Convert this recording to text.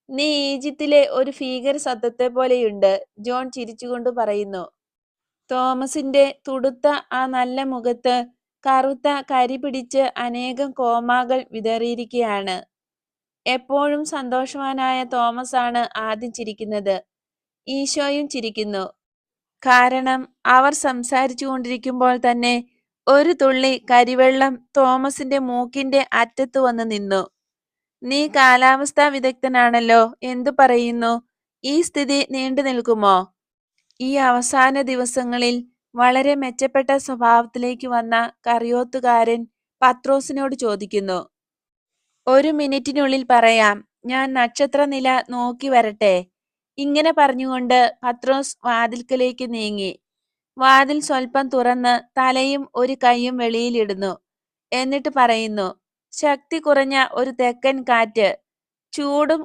നീ ഈജിപ്തിലെ ഒരു ഭീകര പോലെയുണ്ട്, ജോൺ ചിരിച്ചുകൊണ്ട് പറയുന്നു. തോമസിന്റെ തുടുത്ത ആ നല്ല മുഖത്ത് കറുത്ത കരി പിടിച്ച് അനേകം കോമാകൾ വിതറിയിരിക്കുകയാണ്. എപ്പോഴും സന്തോഷവാനായ തോമസാണ് ആദ്യം ചിരിക്കുന്നത്. ഈശോയും ചിരിക്കുന്നു. കാരണം അവർ സംസാരിച്ചു കൊണ്ടിരിക്കുമ്പോൾ തന്നെ ഒരു തുള്ളി കരിവെള്ളം തോമസിന്റെ മൂക്കിന്റെ അറ്റത്ത് വന്ന് നിന്നു. നീ കാലാവസ്ഥാ വിദഗ്ധനാണല്ലോ, എന്തു പറയുന്നു? ഈ സ്ഥിതി നീണ്ടു നിൽക്കുമോ? ഈ അവസാന ദിവസങ്ങളിൽ വളരെ മെച്ചപ്പെട്ട സ്വഭാവത്തിലേക്ക് വന്ന കറിയോത്തുകാരൻ പത്രോസിനോട് ചോദിക്കുന്നു. ഒരു മിനിറ്റിനുള്ളിൽ പറയാം, ഞാൻ നക്ഷത്രനില നോക്കി വരട്ടെ. ഇങ്ങനെ പറഞ്ഞുകൊണ്ട് പത്രോസ് വാതിൽക്കലേക്ക് നീങ്ങി. വാതിൽ സ്വൽപ്പം തുറന്ന് തലയും ഒരു കൈയും വെളിയിലിടുന്നു. എന്നിട്ട് പറയുന്നു, ശക്തി കുറഞ്ഞ ഒരു തെക്കൻ കാറ്റ്. ചൂടും